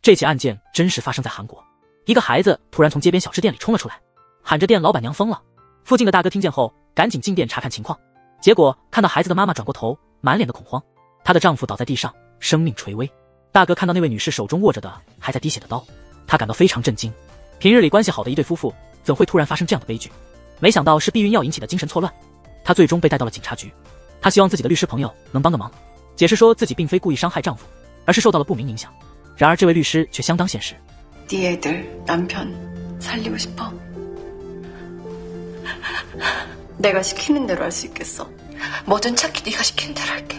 这起案件真实发生在韩国，一个孩子突然从街边小吃店里冲了出来，喊着店老板娘疯了。附近的大哥听见后赶紧进店查看情况，结果看到孩子的妈妈转过头，满脸的恐慌，她的丈夫倒在地上，生命垂危。大哥看到那位女士手中握着的还在滴血的刀，他感到非常震惊。平日里关系好的一对夫妇，怎会突然发生这样的悲剧？没想到是避孕药引起的精神错乱。他最终被带到了警察局，他希望自己的律师朋友能帮个忙，解释说自己并非故意伤害丈夫，而是受到了不明影响。然而这位律师却相当现实。네 애들 남편 살리고 싶어? 내가 시키는 대로 할 수 있겠어. 뭐든 찾기 네가 시키는 대로 할게.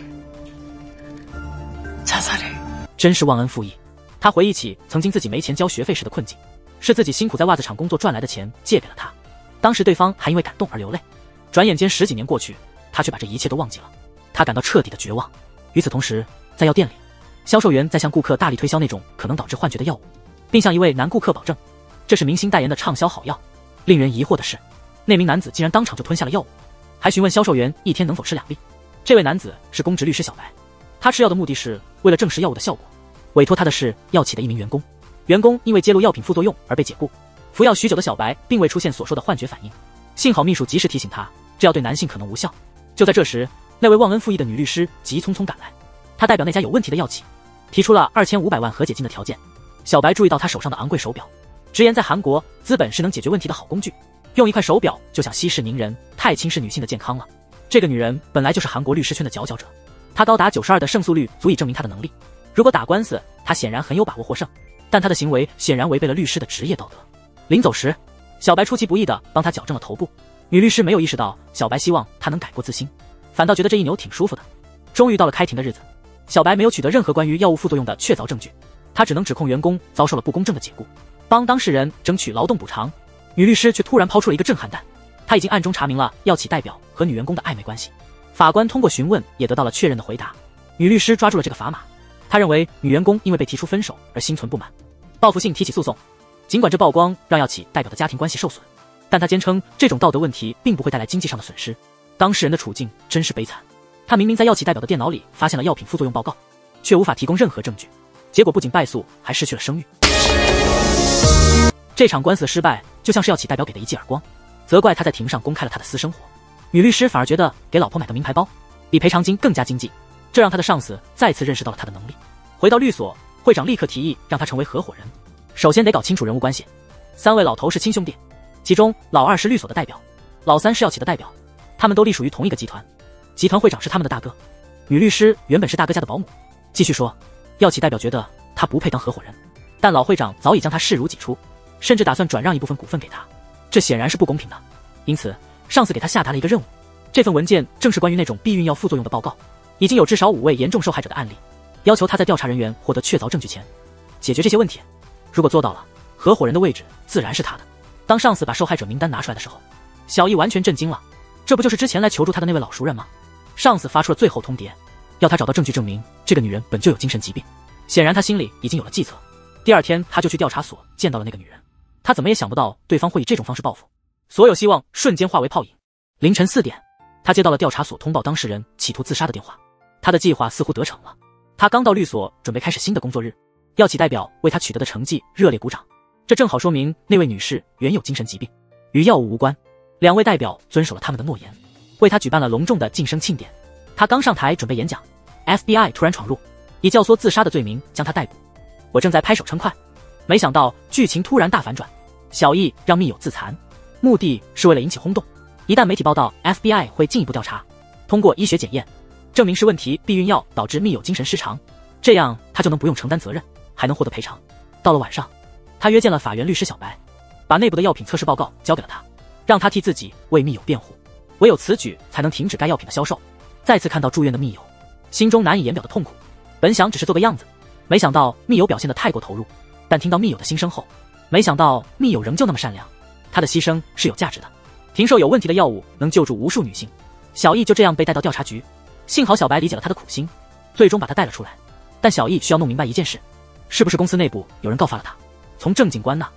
자살해. 真是忘恩负义。他回忆起曾经自己没钱交学费时的困境，是自己辛苦在袜子厂工作赚来的钱借给了他，当时对方还因为感动而流泪。转眼间10几年过去，他却把这一切都忘记了，他感到彻底的绝望。与此同时，在药店里，销售员在向顾客大力推销那种可能导致幻觉的药物，并向一位男顾客保证这是明星代言的畅销好药。令人疑惑的是，那名男子竟然当场就吞下了药物，还询问销售员一天能否吃2粒。这位男子是公职律师小白，他吃药的目的是为了证实药物的效果。委托他的是药企的一名员工，员工因为揭露药品副作用而被解雇。服药许久的小白并未出现所说的幻觉反应，幸好秘书及时提醒他，这药对男性可能无效。就在这时，那位忘恩负义的女律师急匆匆赶来，她代表那家有问题的药企，提出了2500万和解金的条件。小白注意到她手上的昂贵手表，直言在韩国，资本是能解决问题的好工具，用一块手表就想息事宁人，太轻视女性的健康了。这个女人本来就是韩国律师圈的佼佼者，她高达92%的胜诉率足以证明她的能力。如果打官司，她显然很有把握获胜，但她的行为显然违背了律师的职业道德。临走时，小白出其不意地帮她矫正了头部。女律师没有意识到小白希望她能改过自新，反倒觉得这一扭挺舒服的。终于到了开庭的日子，小白没有取得任何关于药物副作用的确凿证据，他只能指控员工遭受了不公正的解雇，帮当事人争取劳动补偿。女律师却突然抛出了一个震撼弹，她已经暗中查明了药企代表和女员工的暧昧关系。法官通过询问也得到了确认的回答。女律师抓住了这个砝码，她认为女员工因为被提出分手而心存不满，报复性提起诉讼。尽管这曝光让药企代表的家庭关系受损，但她坚称这种道德问题并不会带来经济上的损失。当事人的处境真是悲惨，他明明在药企代表的电脑里发现了药品副作用报告，却无法提供任何证据，结果不仅败诉，还失去了声誉。这场官司的失败就像是药企代表给的一记耳光，责怪他在庭上公开了他的私生活。女律师反而觉得给老婆买个名牌包比赔偿金更加经济，这让他的上司再次认识到了他的能力。回到律所，会长立刻提议让他成为合伙人，首先得搞清楚人物关系。3位老头是亲兄弟，其中老2是律所的代表，老3是药企的代表，他们都隶属于同一个集团，集团会长是他们的大哥。女律师原本是大哥家的保姆，继续说，药企代表觉得他不配当合伙人，但老会长早已将他视如己出，甚至打算转让一部分股份给他，这显然是不公平的。因此上司给他下达了一个任务，这份文件正是关于那种避孕药副作用的报告，已经有至少5位严重受害者的案例，要求他在调查人员获得确凿证据前解决这些问题。如果做到了，合伙人的位置自然是他的。当上司把受害者名单拿出来的时候，小易完全震惊了，这不就是之前来求助他的那位老熟人吗？上司发出了最后通牒，要他找到证据证明这个女人本就有精神疾病。显然他心里已经有了计策。第2天他就去调查所见到了那个女人，他怎么也想不到对方会以这种方式报复，所有希望瞬间化为泡影。凌晨4点，他接到了调查所通报当事人企图自杀的电话，他的计划似乎得逞了。他刚到律所准备开始新的工作日，药企代表为他取得的成绩热烈鼓掌，这正好说明那位女士原有精神疾病，与药物无关。2位代表遵守了他们的诺言，为他举办了隆重的晋升庆典。他刚上台准备演讲， FBI 突然闯入，以教唆自杀的罪名将他逮捕。我正在拍手称快，没想到剧情突然大反转，小易让密友自残，目的是为了引起轰动。一旦媒体报道， FBI 会进一步调查，通过医学检验证明是问题避孕药导致密友精神失常，这样他就能不用承担责任，还能获得赔偿。到了晚上，他约见了法院律师小白，把内部的药品测试报告交给了他，让他替自己为密友辩护，唯有此举才能停止该药品的销售。再次看到住院的密友，心中难以言表的痛苦，本想只是做个样子，没想到密友表现得太过投入，但听到密友的心声后，没想到密友仍旧那么善良，他的牺牲是有价值的。停售有问题的药物能救助无数女性，小易就这样被带到调查局，幸好小白理解了他的苦心，最终把他带了出来。但小易需要弄明白一件事，是不是公司内部有人告发了他？从正警官那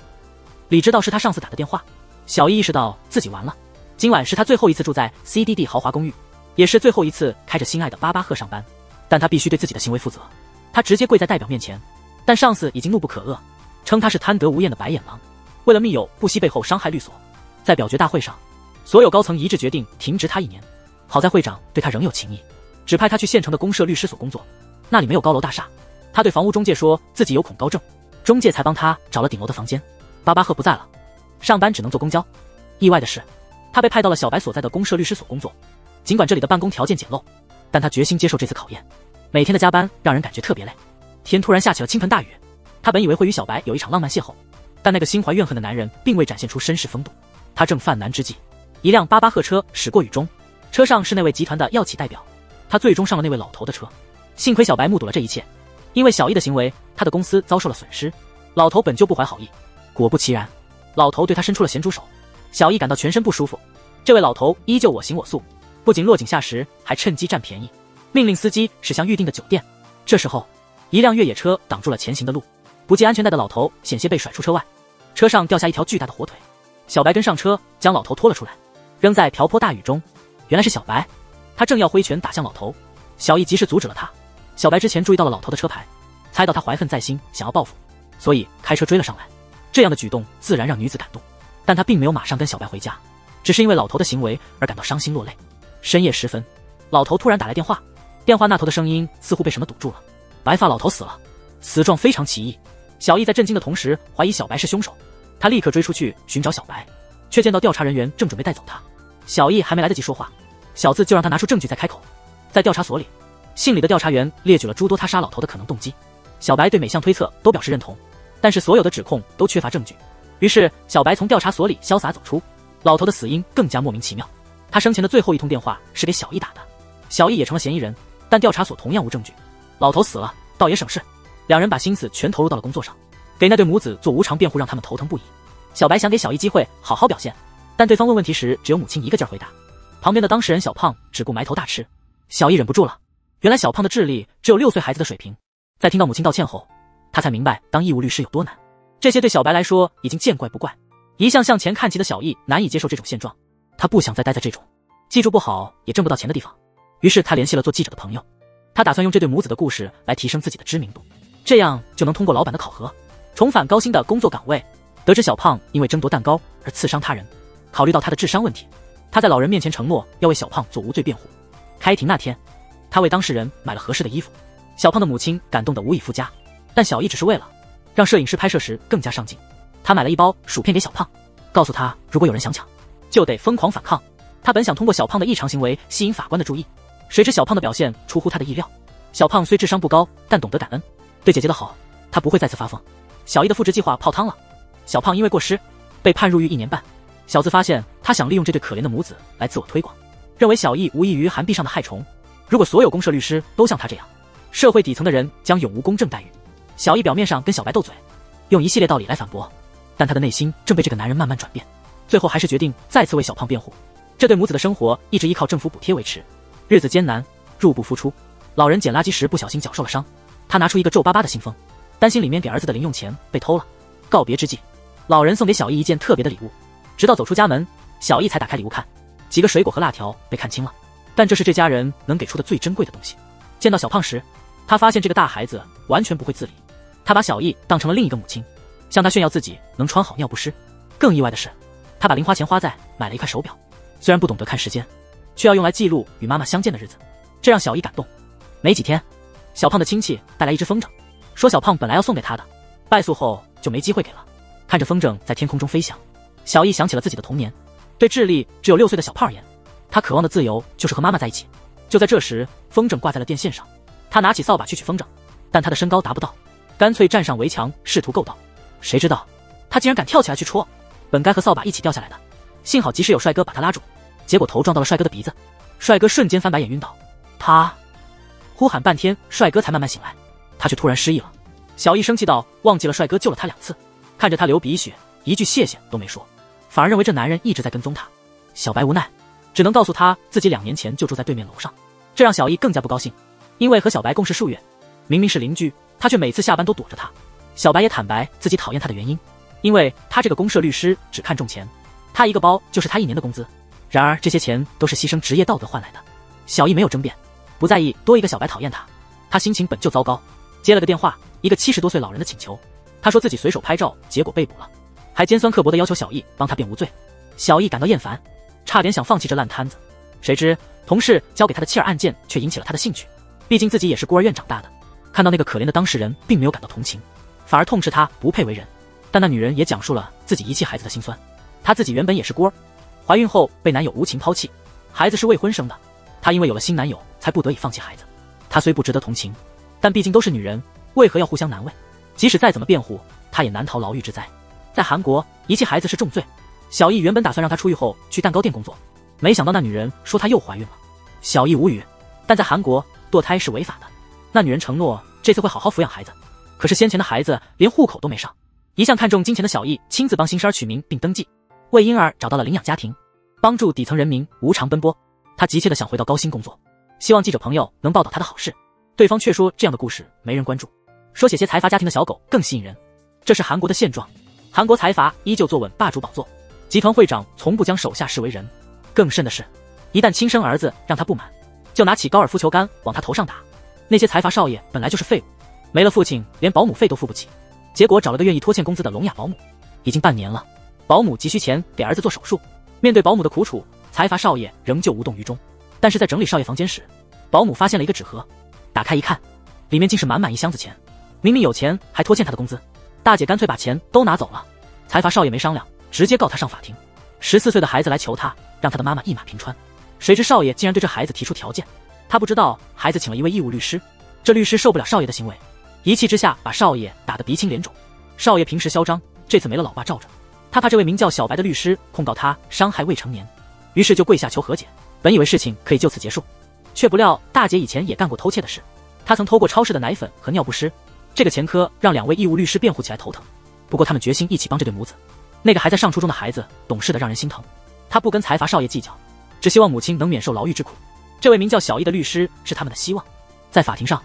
里知道是他上司打的电话，小易意识到自己完了。今晚是他最后一次住在 CDD 豪华公寓，也是最后一次开着心爱的88赫上班，但他必须对自己的行为负责。他直接跪在代表面前，但上司已经怒不可遏，称他是贪得无厌的白眼狼，为了密友不惜背后伤害律所。在表决大会上，所有高层一致决定停职他1年。好在会长对他仍有情谊，指派他去县城的公社律师所工作，那里没有高楼大厦。他对房屋中介说自己有恐高症，中介才帮他找了顶楼的房间。巴巴赫不在了，上班只能坐公交。意外的是，他被派到了小白所在的公社律师所工作。尽管这里的办公条件简陋，但他决心接受这次考验。每天的加班让人感觉特别累。天突然下起了倾盆大雨，他本以为会与小白有一场浪漫邂逅，但那个心怀怨恨的男人并未展现出绅士风度。他正犯难之际，一辆巴巴赫车驶过雨中，车上是那位集团的药企代表。他最终上了那位老头的车。幸亏小白目睹了这一切，因为小易的行为，他的公司遭受了损失。老头本就不怀好意，果不其然，老头对他伸出了咸猪手。小易感到全身不舒服。这位老头依旧我行我素，不仅落井下石，还趁机占便宜，命令司机驶向预定的酒店。这时候，一辆越野车挡住了前行的路，不系安全带的老头险些被甩出车外，车上掉下一条巨大的火腿。小白跟上车，将老头拖了出来，扔在瓢泼大雨中。原来是小白，他正要挥拳打向老头，小易及时阻止了他。小白之前注意到了老头的车牌，猜到他怀恨在心，想要报复，所以开车追了上来。这样的举动自然让女子感动，但他并没有马上跟小白回家，只是因为老头的行为而感到伤心落泪。深夜时分，老头突然打来电话，电话那头的声音似乎被什么堵住了。白发老头死了，死状非常奇异。小易在震惊的同时怀疑小白是凶手，他立刻追出去寻找小白，却见到调查人员正准备带走他。小易还没来得及说话，小子就让他拿出证据再开口。在调查所里，信里的调查员列举了诸多他杀老头的可能动机。小白对每项推测都表示认同，但是所有的指控都缺乏证据。于是小白从调查所里潇洒走出。老头的死因更加莫名其妙，他生前的最后一通电话是给小易打的，小易也成了嫌疑人，但调查所同样无证据。老头死了，倒也省事，两人把心思全投入到了工作上，给那对母子做无偿辩护让他们头疼不已。小白想给小易机会好好表现，但对方问问题时只有母亲一个劲儿回答。旁边的当事人小胖只顾埋头大吃。小易忍不住了，原来小胖的智力只有6岁孩子的水平。在听到母亲道歉后，他才明白当义务律师有多难。这些对小白来说已经见怪不怪。一向向前看齐的小易难以接受这种现状，他不想再待在这种记住不好也挣不到钱的地方。于是他联系了做记者的朋友，他打算用这对母子的故事来提升自己的知名度，这样就能通过老板的考核，重返高薪的工作岗位。得知小胖因为争夺蛋糕而刺伤他人，考虑到他的智商问题，他在老人面前承诺要为小胖做无罪辩护。开庭那天，他为当事人买了合适的衣服，小胖的母亲感动得无以复加。但小易只是为了让摄影师拍摄时更加上镜，他买了一包薯片给小胖，告诉他如果有人想抢，就得疯狂反抗。他本想通过小胖的异常行为吸引法官的注意，谁知小胖的表现出乎他的意料。小胖虽智商不高，但懂得感恩，对姐姐的好，他不会再次发疯。小易的复职计划泡汤了，小胖因为过失被判入狱1年半。小子发现他想利用这对可怜的母子来自我推广，认为小易无异于寒壁上的害虫，如果所有公社律师都像他这样，社会底层的人将永无公正待遇。小易表面上跟小白斗嘴，用一系列道理来反驳，但他的内心正被这个男人慢慢转变，最后还是决定再次为小胖辩护。这对母子的生活一直依靠政府补贴维持，日子艰难，入不敷出。老人捡垃圾时不小心脚受了伤，他拿出一个皱巴巴的信封，担心里面给儿子的零用钱被偷了。告别之际，老人送给小易一件特别的礼物，直到走出家门，小易才打开礼物看，几个水果和辣条被看清了，但这是这家人能给出的最珍贵的东西。见到小胖时，他发现这个大孩子完全不会自理，他把小易当成了另一个母亲，向他炫耀自己能穿好尿不湿。更意外的是，他把零花钱花在买了一块手表，虽然不懂得看时间，却要用来记录与妈妈相见的日子，这让小易感动。没几天，小胖的亲戚带来一只风筝，说小胖本来要送给他的，败诉后就没机会给了。看着风筝在天空中飞翔，小易想起了自己的童年。对智力只有6岁的小胖而言，他渴望的自由就是和妈妈在一起。就在这时，风筝挂在了电线上，他拿起扫把去取风筝，但他的身高达不到，干脆站上围墙试图够到。谁知道他竟然敢跳起来去戳，本该和扫把一起掉下来的，幸好及时有帅哥把他拉住，结果头撞到了帅哥的鼻子，帅哥瞬间翻白眼晕倒。他呼喊半天，帅哥才慢慢醒来，他却突然失忆了。小易生气到忘记了帅哥救了他2次，看着他流鼻血，一句谢谢都没说，反而认为这男人一直在跟踪他。小白无奈，只能告诉他自己2年前就住在对面楼上，这让小易更加不高兴，因为和小白共事数月，明明是邻居，他却每次下班都躲着他。小白也坦白自己讨厌他的原因，因为他这个公社律师只看重钱，他一个包就是他1年的工资，然而这些钱都是牺牲职业道德换来的。小易没有争辩，不在意多一个小白讨厌他，他心情本就糟糕，接了个电话，一个70多岁老人的请求，他说自己随手拍照，结果被捕了，还尖酸刻薄地要求小易帮他辩无罪。小易感到厌烦，差点想放弃这烂摊子，谁知同事交给他的妻儿案件却引起了他的兴趣，毕竟自己也是孤儿院长大的，看到那个可怜的当事人，并没有感到同情，反而痛斥他不配为人。但那女人也讲述了自己遗弃孩子的辛酸，她自己原本也是孤儿，怀孕后被男友无情抛弃，孩子是未婚生的，她因为有了新男友才不得已放弃孩子。她虽不值得同情，但毕竟都是女人，为何要互相难为？即使再怎么辩护，她也难逃牢狱之灾。在韩国，遗弃孩子是重罪。小易原本打算让她出狱后去蛋糕店工作，没想到那女人说她又怀孕了。小易无语，但在韩国堕胎是违法的。那女人承诺这次会好好抚养孩子，可是先前的孩子连户口都没上。一向看重金钱的小易亲自帮新生儿取名并登记，为婴儿找到了领养家庭，帮助底层人民无偿奔波。他急切地想回到高薪工作，希望记者朋友能报道他的好事。对方却说这样的故事没人关注，说写些财阀家庭的小狗更吸引人。这是韩国的现状，韩国财阀依旧坐稳霸主宝座，集团会长从不将手下视为人。更甚的是，一旦亲生儿子让他不满，就拿起高尔夫球杆往他头上打。那些财阀少爷本来就是废物，没了父亲连保姆费都付不起，结果找了个愿意拖欠工资的聋哑保姆。已经半年了，保姆急需钱给儿子做手术，面对保姆的苦楚，财阀少爷仍旧无动于衷。但是在整理少爷房间时，保姆发现了一个纸盒，打开一看，里面竟是满满一箱子钱。明明有钱还拖欠他的工资，大姐干脆把钱都拿走了。财阀少爷没商量，直接告他上法庭。14岁的孩子来求他，让他的妈妈一马平川。谁知少爷竟然对这孩子提出条件，他不知道孩子请了一位义务律师，这律师受不了少爷的行为，一气之下把少爷打得鼻青脸肿。少爷平时嚣张，这次没了老爸罩着，他怕这位名叫小白的律师控告他伤害未成年，于是就跪下求和解。本以为事情可以就此结束，却不料大姐以前也干过偷窃的事，她曾偷过超市的奶粉和尿不湿。这个前科让2位义务律师辩护起来头疼，不过他们决心一起帮这对母子。那个还在上初中的孩子懂事的让人心疼，他不跟财阀少爷计较，只希望母亲能免受牢狱之苦。这位名叫小易的律师是他们的希望。在法庭上，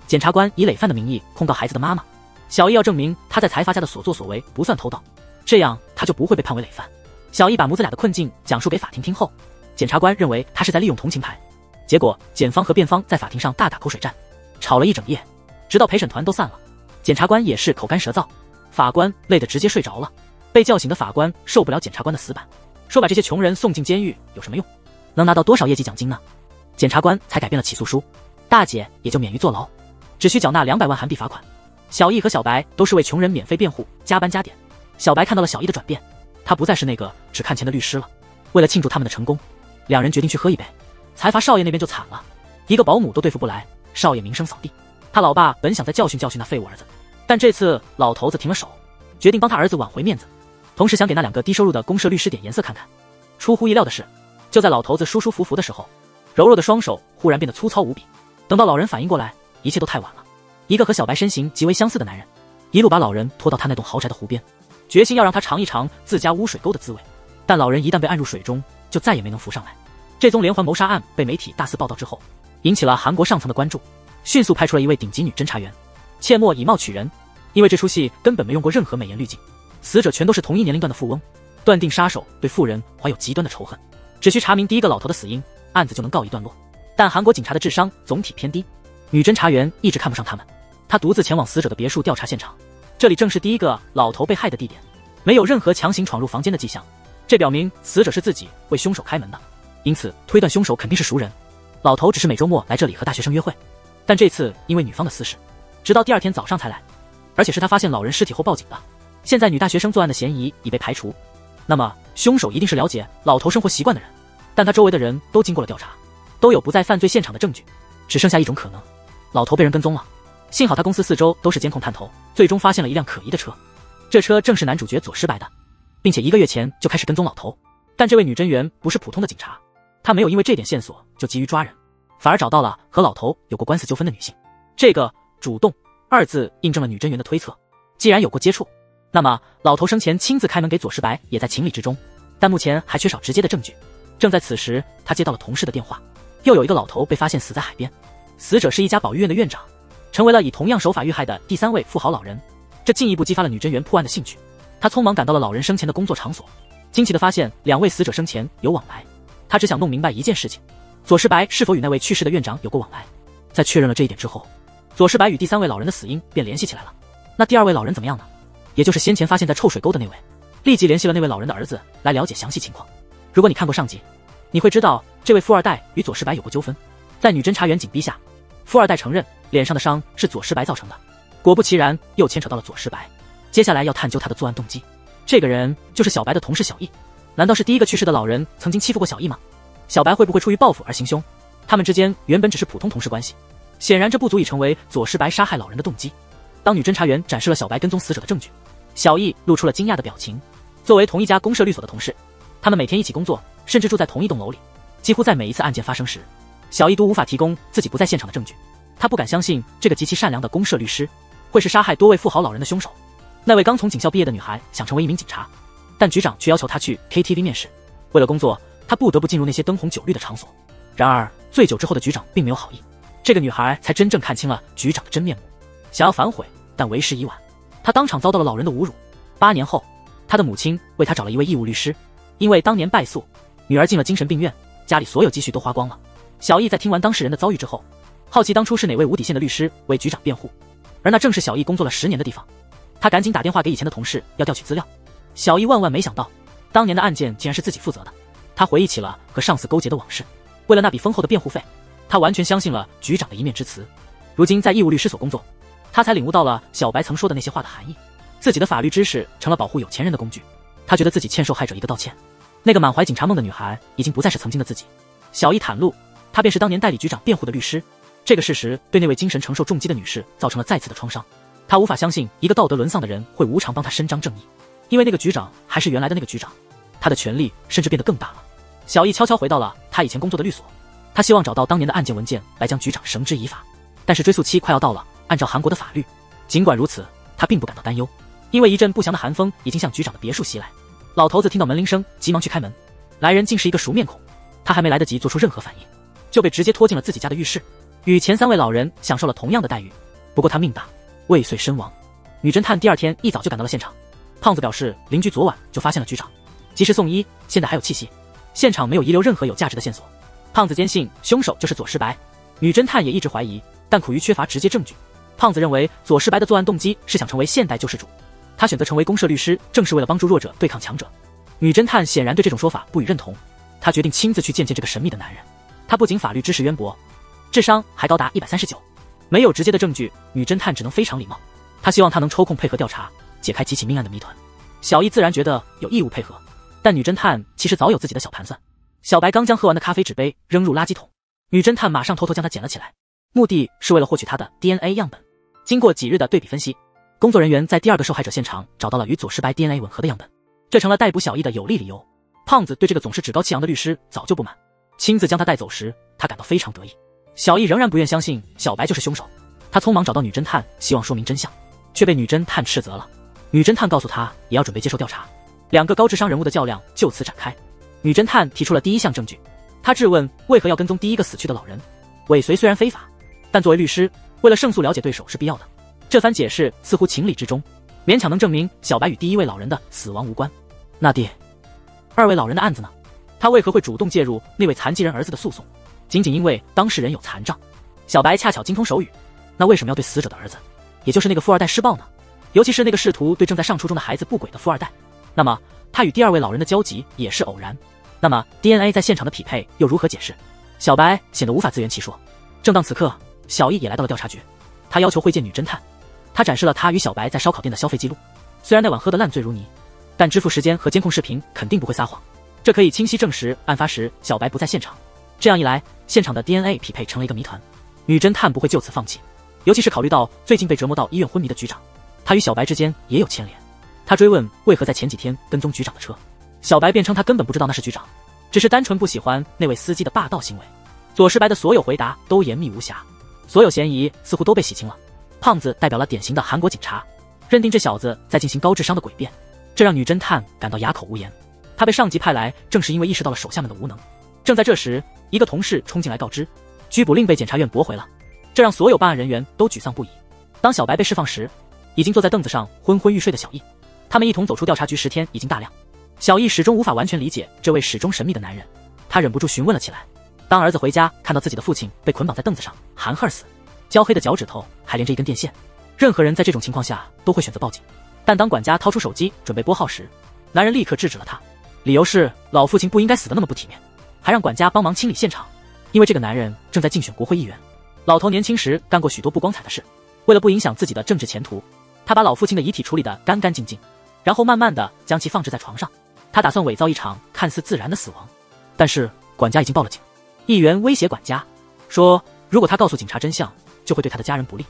检察官以累犯的名义控告孩子的妈妈，小易要证明他在财阀家的所作所为不算偷盗，这样他就不会被判为累犯。小易把母子俩的困境讲述给法庭听后，检察官认为他是在利用同情牌，结果检方和辩方在法庭上大打口水战，吵了一整夜，直到陪审团都散了。检察官也是口干舌燥，法官累得直接睡着了。被叫醒的法官受不了检察官的死板，说把这些穷人送进监狱有什么用？能拿到多少业绩奖金呢？检察官才改变了起诉书，大姐也就免于坐牢，只需缴纳200万韩币罚款。小易和小白都是为穷人免费辩护，加班加点。小白看到了小易的转变，他不再是那个只看钱的律师了。为了庆祝他们的成功，两人决定去喝一杯。财阀少爷那边就惨了，一个保姆都对付不来，少爷名声扫地。他老爸本想再教训教训那废物儿子，但这次老头子停了手，决定帮他儿子挽回面子，同时想给那2个低收入的公社律师点颜色看看。出乎意料的是，就在老头子舒舒服服的时候，柔弱的双手忽然变得粗糙无比。等到老人反应过来，一切都太晚了。一个和小白身形极为相似的男人，一路把老人拖到他那栋豪宅的湖边，决心要让他尝一尝自家污水沟的滋味。但老人一旦被按入水中，就再也没能浮上来。这宗连环谋杀案被媒体大肆报道之后，引起了韩国上层的关注，迅速派出了一位顶级女侦查员，切莫以貌取人。因为这出戏根本没用过任何美颜滤镜，死者全都是同一年龄段的富翁，断定杀手对富人怀有极端的仇恨，只需查明第一个老头的死因，案子就能告一段落。但韩国警察的智商总体偏低，女侦查员一直看不上他们，她独自前往死者的别墅调查现场，这里正是第一个老头被害的地点，没有任何强行闯入房间的迹象，这表明死者是自己为凶手开门的，因此推断凶手肯定是熟人。老头只是每周末来这里和大学生约会，但这次因为女方的私事，直到第2天早上才来，而且是他发现老人尸体后报警的。现在女大学生作案的嫌疑已被排除，那么凶手一定是了解老头生活习惯的人，但他周围的人都经过了调查，都有不在犯罪现场的证据，只剩下一种可能，老头被人跟踪了。幸好他公司4周都是监控探头，最终发现了一辆可疑的车，这车正是男主角左石白的，并且1个月前就开始跟踪老头。但这位女侦员不是普通的警察，她没有因为这点线索就急于抓人，反而找到了和老头有过官司纠纷的女性。这个主动2字印证了女侦员的推测，既然有过接触，那么老头生前亲自开门给左石白也在情理之中，但目前还缺少直接的证据。正在此时，他接到了同事的电话，又有一个老头被发现死在海边，死者是一家保育院的院长，成为了以同样手法遇害的第3位富豪老人。这进一步激发了女侦员破案的兴趣，她匆忙赶到了老人生前的工作场所，惊奇地发现2位死者生前有往来。她只想弄明白一件事情，左石白是否与那位去世的院长有过往来。在确认了这一点之后，左世白与第3位老人的死因便联系起来了。那第2位老人怎么样呢？也就是先前发现在臭水沟的那位，立即联系了那位老人的儿子来了解详细情况。如果你看过上集，你会知道这位富二代与左世白有过纠纷，在女侦查员紧逼下，富二代承认脸上的伤是左世白造成的。果不其然，又牵扯到了左世白。接下来要探究他的作案动机。这个人就是小白的同事小易。难道是第一个去世的老人曾经欺负过小易吗？小白会不会出于报复而行凶？他们之间原本只是普通同事关系，显然这不足以成为左世白杀害老人的动机。当女侦查员展示了小白跟踪死者的证据，小易露出了惊讶的表情。作为同一家公社律所的同事，他们每天一起工作，甚至住在同一栋楼里。几乎在每一次案件发生时，小易都无法提供自己不在现场的证据。他不敢相信这个极其善良的公社律师会是杀害多位富豪老人的凶手。那位刚从警校毕业的女孩想成为一名警察，但局长却要求她去 KTV 面试。为了工作，她不得不进入那些灯红酒绿的场所。然而醉酒之后的局长并没有好意，这个女孩才真正看清了局长的真面目。想要反悔，但为时已晚。她当场遭到了老人的侮辱。8年后，她的母亲为她找了一位义务律师，因为当年败诉，女儿进了精神病院，家里所有积蓄都花光了。小易在听完当事人的遭遇之后，好奇当初是哪位无底线的律师为局长辩护，而那正是小易工作了10年的地方。他赶紧打电话给以前的同事要调取资料。小易万万没想到，当年的案件竟然是自己负责的。他回忆起了和上司勾结的往事，为了那笔丰厚的辩护费，他完全相信了局长的一面之词。如今在义务律师所工作，他才领悟到了小白曾说的那些话的含义。自己的法律知识成了保护有钱人的工具。他觉得自己欠受害者一个道歉。那个满怀警察梦的女孩已经不再是曾经的自己。小易袒露，他便是当年代理局长辩护的律师。这个事实对那位精神承受重击的女士造成了再次的创伤。他无法相信一个道德沦丧的人会无偿帮他伸张正义，因为那个局长还是原来的那个局长，他的权力甚至变得更大了。小易悄悄回到了他以前工作的律所，他希望找到当年的案件文件来将局长绳之以法。但是追诉期快要到了，按照韩国的法律，尽管如此，他并不感到担忧，因为一阵不祥的寒风已经向局长的别墅袭来。老头子听到门铃声，急忙去开门，来人竟是一个熟面孔。他还没来得及做出任何反应，就被直接拖进了自己家的浴室，与前3位老人享受了同样的待遇。不过他命大，未遂身亡。女侦探第2天一早就赶到了现场。胖子表示，邻居昨晚就发现了局长，及时送医，现在还有气息，现场没有遗留任何有价值的线索。胖子坚信凶手就是左世白，女侦探也一直怀疑，但苦于缺乏直接证据。胖子认为左世白的作案动机是想成为现代救世主，他选择成为公社律师，正是为了帮助弱者对抗强者。女侦探显然对这种说法不予认同，她决定亲自去见见这个神秘的男人。他不仅法律知识渊博，智商还高达139。没有直接的证据，女侦探只能非常礼貌。她希望他能抽空配合调查，解开几起命案的谜团。小易自然觉得有义务配合，但女侦探其实早有自己的小盘算。小白刚将喝完的咖啡纸杯扔入垃圾桶，女侦探马上偷偷将它捡了起来，目的是为了获取他的 DNA 样本。经过几日的对比分析，工作人员在第2个受害者现场找到了与左世白 DNA 吻合的样本，这成了逮捕小易的有力理由。胖子对这个总是趾高气扬的律师早就不满，亲自将他带走时，他感到非常得意。小易仍然不愿相信小白就是凶手，他匆忙找到女侦探，希望说明真相，却被女侦探斥责了。女侦探告诉他也要准备接受调查，2个高智商人物的较量就此展开。女侦探提出了第1项证据，她质问为何要跟踪第1个死去的老人。尾随虽然非法，但作为律师，为了胜诉了解对手是必要的。这番解释似乎情理之中，勉强能证明小白与第1位老人的死亡无关。那第2位老人的案子呢？他为何会主动介入那位残疾人儿子的诉讼？仅仅因为当事人有残障。小白恰巧精通手语，那为什么要对死者的儿子，也就是那个富二代施暴呢？尤其是那个试图对正在上初中的孩子不轨的富二代。那么他与第2位老人的交集也是偶然。那么 DNA 在现场的匹配又如何解释？小白显得无法自圆其说。正当此刻，小易也来到了调查局，他要求会见女侦探。他展示了他与小白在烧烤店的消费记录，虽然那晚喝得烂醉如泥，但支付时间和监控视频肯定不会撒谎，这可以清晰证实案发时小白不在现场。这样一来，现场的 DNA 匹配成了一个谜团。女侦探不会就此放弃，尤其是考虑到最近被折磨到医院昏迷的局长，他与小白之间也有牵连。他追问为何在前几天跟踪局长的车，小白辩称他根本不知道那是局长，只是单纯不喜欢那位司机的霸道行为。左世白的所有回答都严密无瑕，所有嫌疑似乎都被洗清了。胖子代表了典型的韩国警察，认定这小子在进行高智商的诡辩，这让女侦探感到哑口无言。他被上级派来，正是因为意识到了手下们的无能。正在这时，一个同事冲进来告知，拘捕令被检察院驳回了，这让所有办案人员都沮丧不已。当小白被释放时，已经坐在凳子上昏昏欲睡的小易，他们一同走出调查局10天已经大亮。小易始终无法完全理解这位始终神秘的男人，他忍不住询问了起来。当儿子回家看到自己的父亲被捆绑在凳子上，含恨而死，焦黑的脚趾头还连着一根电线。任何人在这种情况下都会选择报警，但当管家掏出手机准备拨号时，男人立刻制止了他，理由是老父亲不应该死得那么不体面，还让管家帮忙清理现场。因为这个男人正在竞选国会议员，老头年轻时干过许多不光彩的事，为了不影响自己的政治前途，他把老父亲的遗体处理得干干净净，然后慢慢的将其放置在床上。他打算伪造一场看似自然的死亡，但是管家已经报了警。议员威胁管家说，如果他告诉警察真相，就会对他的家人不利。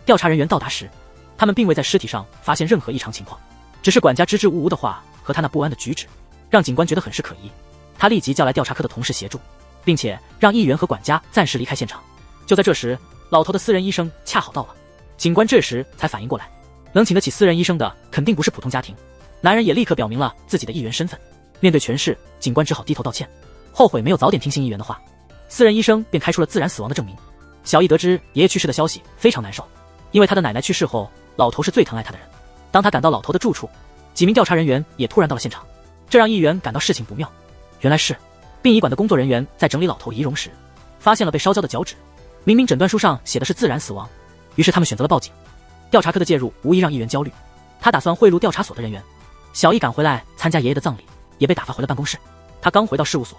调查人员到达时，他们并未在尸体上发现任何异常情况，只是管家支支吾吾的话和他那不安的举止，让警官觉得很是可疑。他立即叫来调查科的同事协助，并且让议员和管家暂时离开现场。就在这时，老头的私人医生恰好到了，警官这时才反应过来，能请得起私人医生的肯定不是普通家庭。男人也立刻表明了自己的议员身份。面对权势，警官只好低头道歉，后悔没有早点听信议员的话。私人医生便开出了自然死亡的证明。小易得知爷爷去世的消息非常难受，因为他的奶奶去世后，老头是最疼爱他的人。当他赶到老头的住处，几名调查人员也突然到了现场，这让议员感到事情不妙。原来是殡仪馆的工作人员在整理老头遗容时，发现了被烧焦的脚趾，明明诊断书上写的是自然死亡，于是他们选择了报警。调查科的介入无疑让议员焦虑，他打算贿赂调查所的人员。小易赶回来参加爷爷的葬礼，也被打发回了办公室。他刚回到事务所，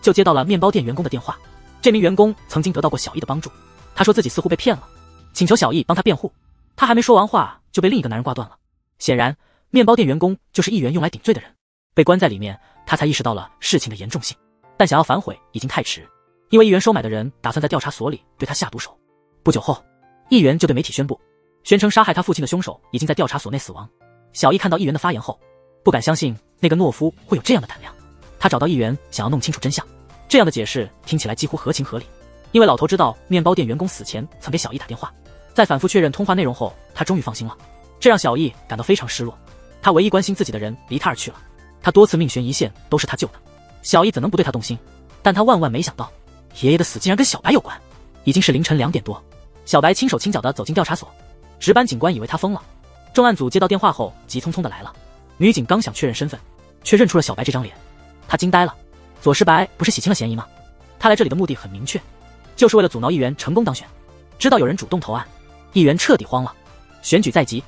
就接到了面包店员工的电话。这名员工曾经得到过小易的帮助，他说自己似乎被骗了，请求小易帮他辩护。他还没说完话，就被另一个男人挂断了。显然，面包店员工就是议员用来顶罪的人。被关在里面，他才意识到了事情的严重性，但想要反悔已经太迟，因为议员收买的人打算在调查所里对他下毒手。不久后，议员就对媒体宣称杀害他父亲的凶手已经在调查所内死亡。小易看到议员的发言后，不敢相信那个懦夫会有这样的胆量。他找到议员想要弄清楚真相，这样的解释听起来几乎合情合理，因为老头知道面包店员工死前曾给小易打电话，在反复确认通话内容后，他终于放心了。这让小易感到非常失落，他唯一关心自己的人离他而去了，他多次命悬一线都是他救的。小易怎能不对他动心？但他万万没想到，爷爷的死竟然跟小白有关。已经是凌晨2点多，小白轻手轻脚地走进调查所，值班警官以为他疯了。重案组接到电话后急匆匆地来了，女警刚想确认身份，却认出了小白这张脸。他惊呆了，左石白不是洗清了嫌疑吗？他来这里的目的很明确，就是为了阻挠议员成功当选。知道有人主动投案，议员彻底慌了。选举在即，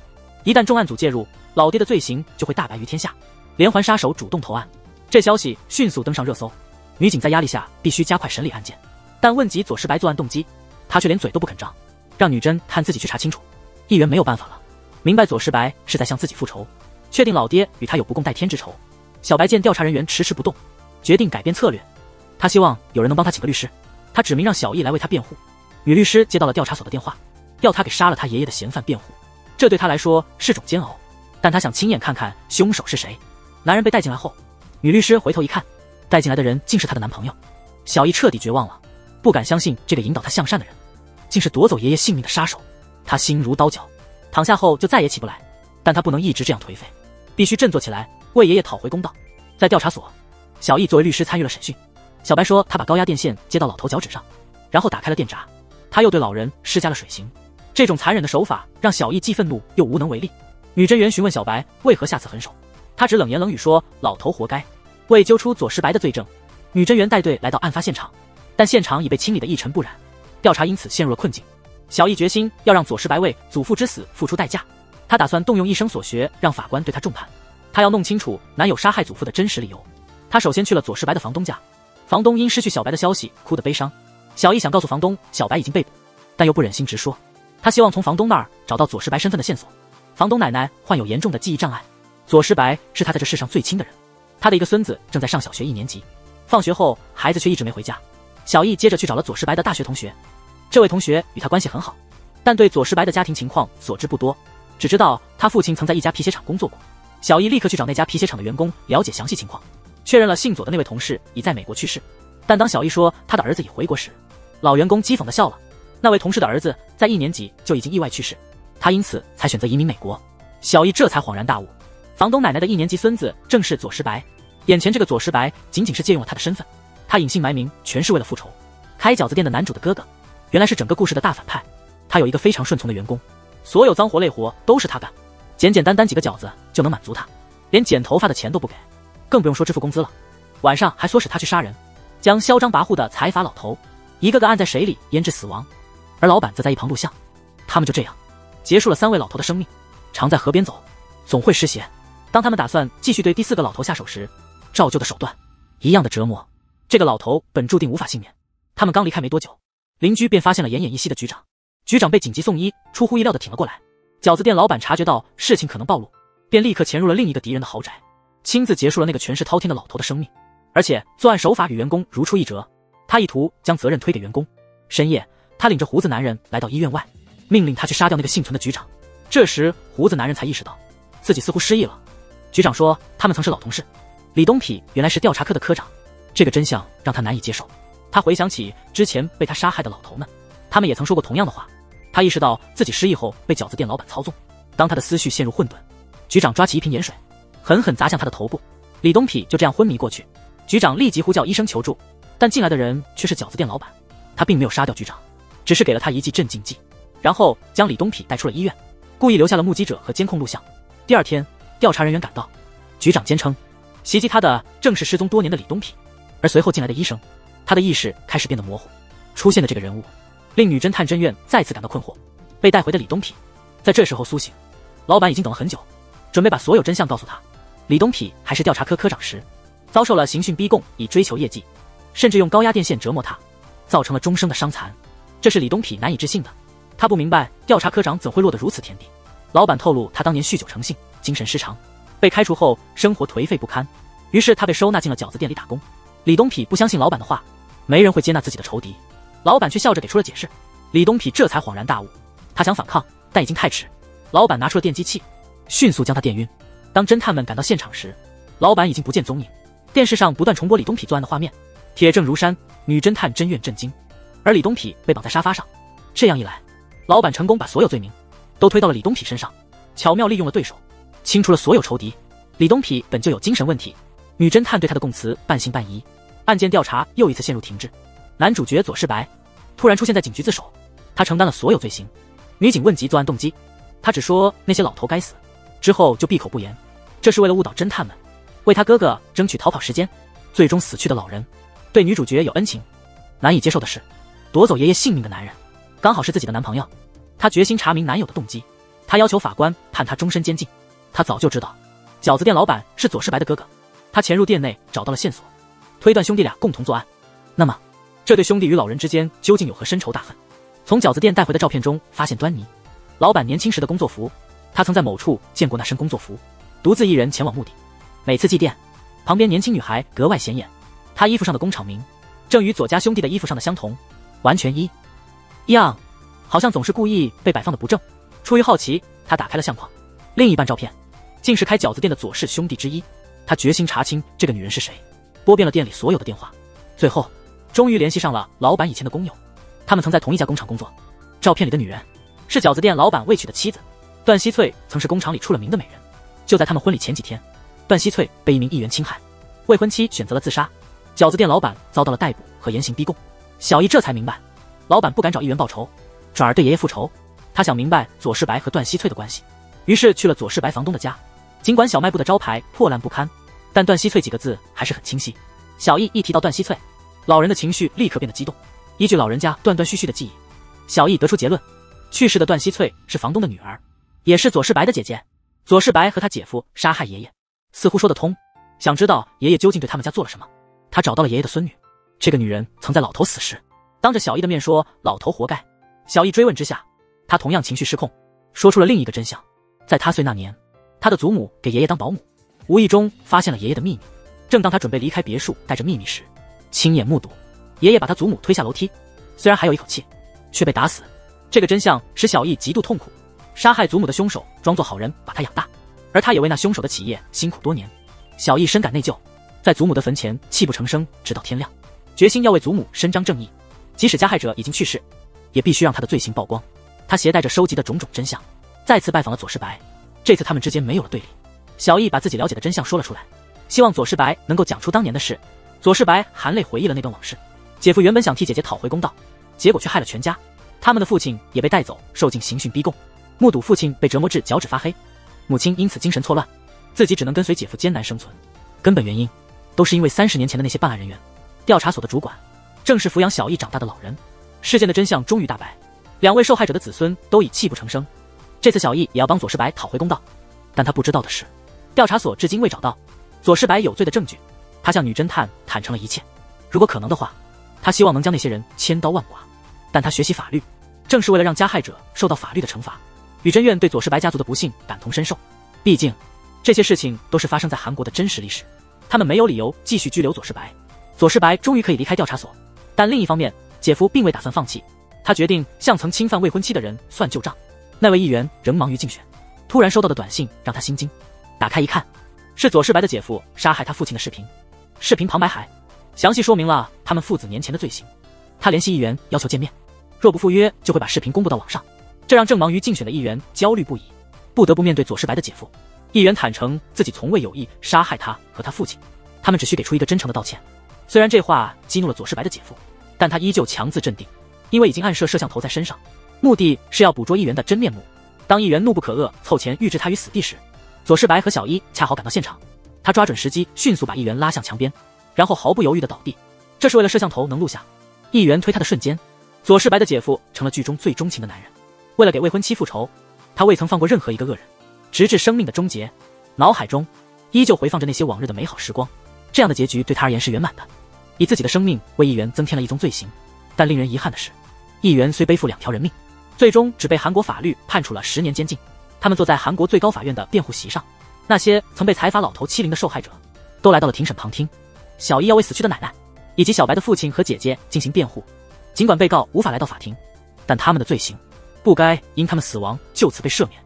一旦重案组介入，老爹的罪行就会大白于天下。连环杀手主动投案，这消息迅速登上热搜。女警在压力下必须加快审理案件，但问及左石白作案动机，他却连嘴都不肯张，让女侦探自己去查清楚。议员没有办法了，明白左石白是在向自己复仇，确定老爹与他有不共戴天之仇。小白见调查人员迟迟不动，决定改变策略。他希望有人能帮他请个律师，他指明让小易来为他辩护。女律师接到了调查所的电话，要他给杀了他爷爷的嫌犯辩护。这对他来说是种煎熬，但他想亲眼看看凶手是谁。男人被带进来后，女律师回头一看，带进来的人竟是她的男朋友。小易彻底绝望了，不敢相信这个引导他向善的人竟是夺走爷爷性命的杀手。他心如刀绞，躺下后就再也起不来，但他不能一直这样颓废，必须振作起来，为爷爷讨回公道。在调查所，小易作为律师参与了审讯。小白说他把高压电线接到老头脚趾上，然后打开了电闸，他又对老人施加了水刑。这种残忍的手法让小易既愤怒又无能为力。女侦员询问小白为何下此狠手，他只冷言冷语说老头活该。为揪出左石白的罪证，女侦员带队来到案发现场，但现场已被清理得一尘不染，调查因此陷入了困境。小易决心要让左石白为祖父之死付出代价，他打算动用一生所学让法官对他重判。他要弄清楚男友杀害祖父的真实理由。他首先去了左石白的房东家，房东因失去小白的消息哭得悲伤。小易想告诉房东小白已经被捕，但又不忍心直说，他希望从房东那儿找到左石白身份的线索。房东奶奶患有严重的记忆障碍，左石白是他在这世上最亲的人。他的一个孙子正在上小学1年级，放学后孩子却一直没回家。小易接着去找了左石白的大学同学，这位同学与他关系很好，但对左石白的家庭情况所知不多，只知道他父亲曾在一家皮鞋厂工作过。小易立刻去找那家皮鞋厂的员工了解详细情况，确认了姓左的那位同事已在美国去世。但当小易说他的儿子已回国时，老员工讥讽地笑了。那位同事的儿子在1年级就已经意外去世，他因此才选择移民美国。小易这才恍然大悟，房东奶奶的1年级孙子正是左石白。眼前这个左石白仅仅是借用了他的身份，他隐姓埋名全是为了复仇。开饺子店的男主的哥哥，原来是整个故事的大反派。他有一个非常顺从的员工，所有脏活累活都是他干，简简单单几个饺子就能满足他，连剪头发的钱都不给，更不用说支付工资了。晚上还唆使他去杀人，将嚣张跋扈的财阀老头一个个按在水里腌制死亡。而老板则在一旁录像。他们就这样结束了3位老头的生命。常在河边走，总会湿鞋。当他们打算继续对第4个老头下手时，照旧的手段，一样的折磨。这个老头本注定无法幸免。他们刚离开没多久，邻居便发现了奄奄一息的局长。局长被紧急送医，出乎意料的挺了过来。饺子店老板察觉到事情可能暴露，便立刻潜入了另一个敌人的豪宅，亲自结束了那个权势滔天的老头的生命。而且作案手法与员工如出一辙，他意图将责任推给员工。深夜，他领着胡子男人来到医院外，命令他去杀掉那个幸存的局长。这时胡子男人才意识到自己似乎失忆了。局长说他们曾是老同事，李东痞原来是调查科的科长。这个真相让他难以接受。他回想起之前被他杀害的老头们，他们也曾说过同样的话。他意识到自己失忆后被饺子店老板操纵。当他的思绪陷入混沌，局长抓起一瓶盐水狠狠砸向他的头部，李东痞就这样昏迷过去。局长立即呼叫医生求助，但进来的人却是饺子店老板。他并没有杀掉局长，只是给了他一剂镇静剂，然后将李东痞带出了医院，故意留下了目击者和监控录像。第二天，调查人员赶到，局长坚称袭击他的正是失踪多年的李东痞。而随后进来的医生，他的意识开始变得模糊。出现的这个人物令女侦探甄苑再次感到困惑。被带回的李东痞在这时候苏醒，老板已经等了很久，准备把所有真相告诉他。李东痞还是调查科科长时，遭受了刑讯逼供，以追求业绩，甚至用高压电线折磨他，造成了终生的伤残。这是李东痞难以置信的。他不明白调查科长怎会落得如此田地。老板透露他当年酗酒成性，精神失常，被开除后生活颓废不堪，于是他被收纳进了饺子店里打工。李东痞不相信老板的话，没人会接纳自己的仇敌，老板却笑着给出了解释。李东痞这才恍然大悟，他想反抗，但已经太迟。老板拿出了电击器，迅速将他电晕。当侦探们赶到现场时，老板已经不见踪影。电视上不断重播李东痞作案的画面，铁证如山，女侦探甄苑震惊。而李东痞被绑在沙发上，这样一来，老板成功把所有罪名都推到了李东痞身上，巧妙利用了对手，清除了所有仇敌。李东痞本就有精神问题，女侦探对他的供词半信半疑，案件调查又一次陷入停滞。男主角左世白突然出现在警局自首，他承担了所有罪行。女警问及作案动机，他只说那些老头该死，之后就闭口不言。这是为了误导侦探们，为他哥哥争取逃跑时间。最终死去的老人对女主角有恩情，难以接受的是，夺走爷爷性命的男人刚好是自己的男朋友。他决心查明男友的动机，他要求法官判他终身监禁。他早就知道饺子店老板是左世白的哥哥，他潜入店内找到了线索，推断兄弟俩共同作案。那么这对兄弟与老人之间究竟有何深仇大恨？从饺子店带回的照片中发现端倪，老板年轻时的工作服，他曾在某处见过那身工作服，独自一人前往墓地。每次祭奠，旁边年轻女孩格外显眼，她衣服上的工厂名正与左家兄弟的衣服上的相同，完全一样，好像总是故意被摆放的不正。出于好奇，他打开了相框，另一半照片竟是开饺子店的左氏兄弟之一。他决心查清这个女人是谁，拨遍了店里所有的电话，最后终于联系上了老板以前的工友，他们曾在同一家工厂工作。照片里的女人是饺子店老板未娶的妻子段希翠，曾是工厂里出了名的美人。就在他们婚礼前几天，段希翠被一名议员侵害，未婚妻选择了自杀，饺子店老板遭到了逮捕和严刑逼供。小易这才明白，老板不敢找议员报仇，转而对爷爷复仇。他想明白左世白和段希翠的关系，于是去了左世白房东的家。尽管小卖部的招牌破烂不堪，但段希翠几个字还是很清晰。小易一提到段希翠，老人的情绪立刻变得激动。依据老人家断断续续的记忆，小易得出结论，去世的段希翠是房东的女儿，也是左世白的姐姐。左世白和他姐夫杀害爷爷，似乎说得通。想知道爷爷究竟对他们家做了什么，他找到了爷爷的孙女。这个女人曾在老头死时当着小易的面说老头活该。小易追问之下，他同样情绪失控，说出了另一个真相。在他岁那年，他的祖母给爷爷当保姆，无意中发现了爷爷的秘密。正当他准备离开别墅带着秘密时，亲眼目睹爷爷把他祖母推下楼梯，虽然还有一口气，却被打死。这个真相使小易极度痛苦。杀害祖母的凶手装作好人把他养大，而他也为那凶手的企业辛苦多年。小易深感内疚，在祖母的坟前泣不成声，直到天亮，决心要为祖母伸张正义，即使加害者已经去世，也必须让他的罪行曝光。他携带着收集的种种真相，再次拜访了左世白。这次他们之间没有了对立，小易把自己了解的真相说了出来，希望左世白能够讲出当年的事。左世白含泪回忆了那段往事。姐夫原本想替姐姐讨回公道，结果却害了全家。他们的父亲也被带走，受尽刑讯逼供，目睹父亲被折磨至脚趾发黑，母亲因此精神错乱，自己只能跟随姐夫艰难生存。根本原因都是因为30年前的那些办案人员。调查所的主管正是抚养小易长大的老人。事件的真相终于大白， 2位受害者的子孙都已泣不成声。这次小易也要帮左世白讨回公道，但他不知道的是，调查所至今未找到左世白有罪的证据。他向女侦探坦诚了一切，如果可能的话，他希望能将那些人千刀万剐。但他学习法律，正是为了让加害者受到法律的惩罚。宇真院对左世白家族的不幸感同身受，毕竟这些事情都是发生在韩国的真实历史，他们没有理由继续拘留左世白。左世白终于可以离开调查所，但另一方面，姐夫并未打算放弃，他决定向曾侵犯未婚妻的人算旧账。那位议员仍忙于竞选，突然收到的短信让他心惊，打开一看，是左世白的姐夫杀害他父亲的视频。视频旁白还详细说明了他们父子年前的罪行。他联系议员要求见面，若不赴约就会把视频公布到网上，这让正忙于竞选的议员焦虑不已，不得不面对左世白的姐夫。议员坦诚自己从未有意杀害他和他父亲，他们只需给出一个真诚的道歉。虽然这话激怒了左世白的姐夫，但他依旧强自镇定，因为已经暗设摄像头在身上，目的是要捕捉议员的真面目。当议员怒不可遏凑钱欲置他于死地时，左世白和小一恰好赶到现场，他抓准时机，迅速把议员拉向墙边，然后毫不犹豫地倒地。这是为了摄像头能录下议员推他的瞬间。左世白的姐夫成了剧中最钟情的男人，为了给未婚妻复仇，他未曾放过任何一个恶人，直至生命的终结。脑海中依旧回放着那些往日的美好时光，这样的结局对他而言是圆满的。以自己的生命为议员增添了一宗罪行，但令人遗憾的是，议员虽背负2条人命，最终只被韩国法律判处了10年监禁。他们坐在韩国最高法院的辩护席上，那些曾被财阀老头欺凌的受害者都来到了庭审旁听。小一要为死去的奶奶以及小白的父亲和姐姐进行辩护。尽管被告无法来到法庭，但他们的罪行不该因他们死亡就此被赦免。